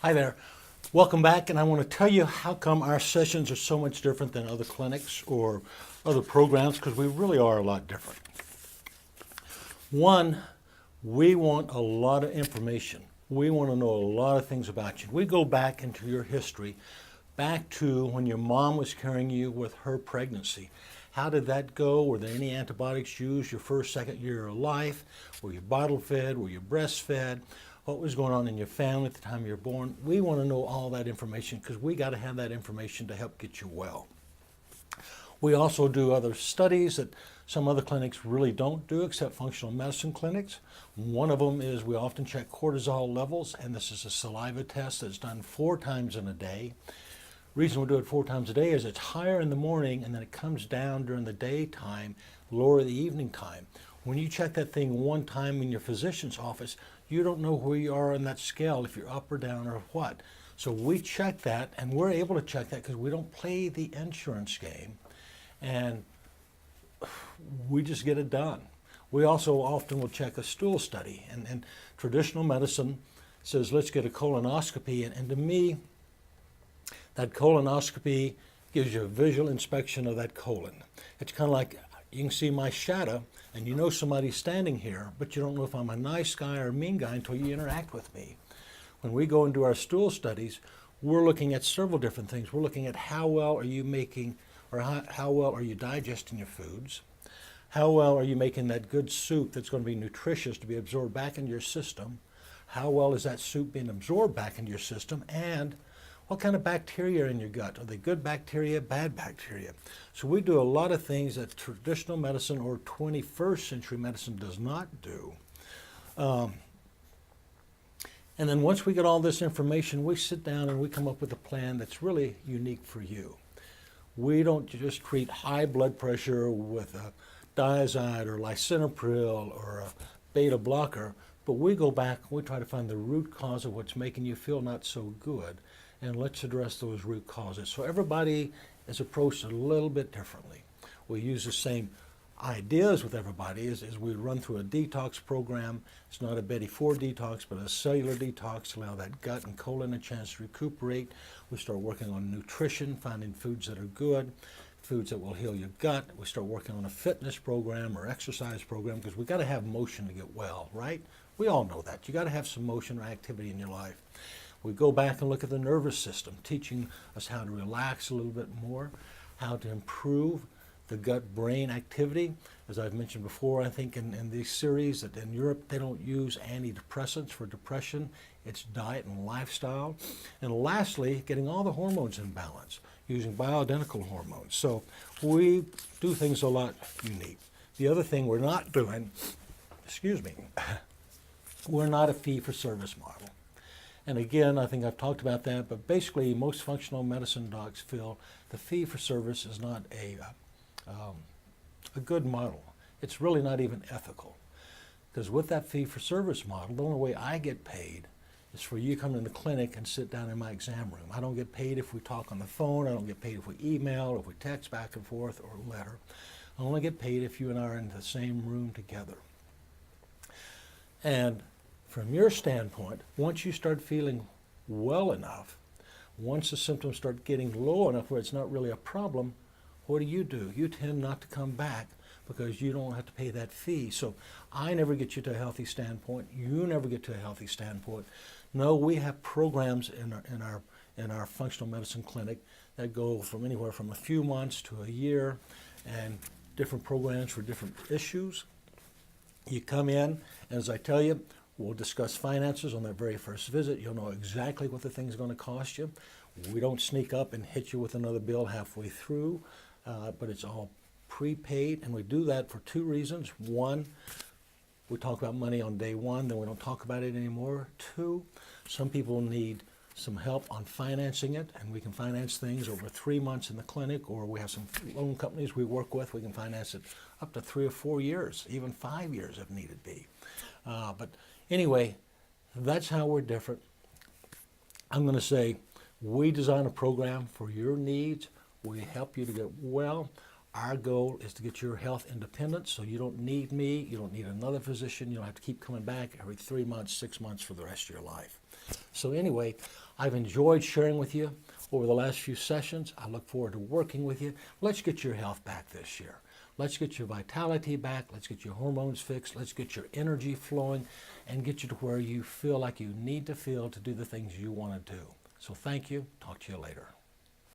Hi there. Welcome back, and I want to tell you how come our sessions are so much different than other clinics or other programs, because we really are a lot different. One, we want a lot of information. We want to know a lot of things about you. We go back into your history, back to when your mom was carrying you with her pregnancy. How did that go? Were there any antibiotics used your first, second year of life? Were you bottle fed? Were you breastfed? What was going on in your family at the time you were born? We want to know all that information because we got to have that information to help get you well. We also do other studies that some other clinics really don't do, except functional medicine clinics. One of them is we often check cortisol levels, and this is a saliva test that's done 4 times in a day. Reason we do it 4 times a day is it's higher in the morning and then it comes down during the daytime, lower the evening time. When you check that thing one time in your physician's office, you don't know where you are on that scale, if you're up or down or what. So we check that, and we're able to check that because we don't play the insurance game, and we just get it done. We also often will check a stool study, and traditional medicine says let's get a colonoscopy, and to me, that colonoscopy gives you a visual inspection of that colon. It's kind of like you can see my shadow, and you know somebody's standing here, but you don't know if I'm a nice guy or a mean guy until you interact with me. When we go and do our stool studies, we're looking at several different things. We're looking at how well are you making, or how well are you digesting your foods? How well are you making that good soup that's going to be nutritious to be absorbed back into your system? How well is that soup being absorbed back into your system? And what kind of bacteria are in your gut? Are they good bacteria, bad bacteria? So we do a lot of things that traditional medicine or 21st century medicine does not do. And then once we get all this information, we sit down and we come up with a plan that's really unique for you. We don't just treat high blood pressure with a Diazide or lisinopril or a beta blocker, but we go back and we try to find the root cause of what's making you feel not so good, and let's address those root causes. So everybody is approached a little bit differently. We use the same ideas with everybody as we run through a detox program. It's not a Betty Ford detox, but a cellular detox to allow that gut and colon a chance to recuperate. We start working on nutrition, finding foods that are good, foods that will heal your gut. We start working on a fitness program or exercise program because we've got to have motion to get well, right? We all know that. You got to have some motion or activity in your life. We go back and look at the nervous system, teaching us how to relax a little bit more, how to improve the gut-brain activity. As I've mentioned before, I think in these series that in Europe they don't use antidepressants for depression. It's diet and lifestyle. And lastly, getting all the hormones in balance using bioidentical hormones. So we do things a lot unique. The other thing we're not doing, we're not a fee-for-service model. And again, I think I've talked about that, but basically most functional medicine docs feel the fee-for-service is not a good model. It's really not even ethical. Because with that fee-for-service model, the only way I get paid is for you to come in the clinic and sit down in my exam room. I don't get paid if we talk on the phone. I don't get paid if we email, or if we text back and forth, or letter. I only get paid if you and I are in the same room together. And from your standpoint, once you start feeling well enough, once the symptoms start getting low enough where it's not really a problem, what do? You tend not to come back because you don't have to pay that fee. So I never get you to a healthy standpoint. You never get to a healthy standpoint. No, we have programs in our functional medicine clinic that go from anywhere from a few months to a year, and different programs for different issues. You come in, and as I tell you, we'll discuss finances on that very first visit. You'll know exactly what the thing's going to cost you. We don't sneak up and hit you with another bill halfway through, but it's all prepaid, and we do that for 2 reasons. 1, we talk about money on day 1, then we don't talk about it anymore. 2, some people need some help on financing it, and we can finance things over 3 months in the clinic, or we have some loan companies we work with. We can finance it up to 3 or 4 years, even 5 years if needed be. But anyway, that's how we're different. I'm going to say we design a program for your needs. We help you to get well. Our goal is to get your health independence, so you don't need me, you don't need another physician, you don't have to keep coming back every 3 months, 6 months for the rest of your life. So anyway, I've enjoyed sharing with you over the last few sessions. I look forward to working with you. Let's get your health back this year. Let's get your vitality back. Let's get your hormones fixed. Let's get your energy flowing and get you to where you feel like you need to feel to do the things you want to do. So thank you. Talk to you later.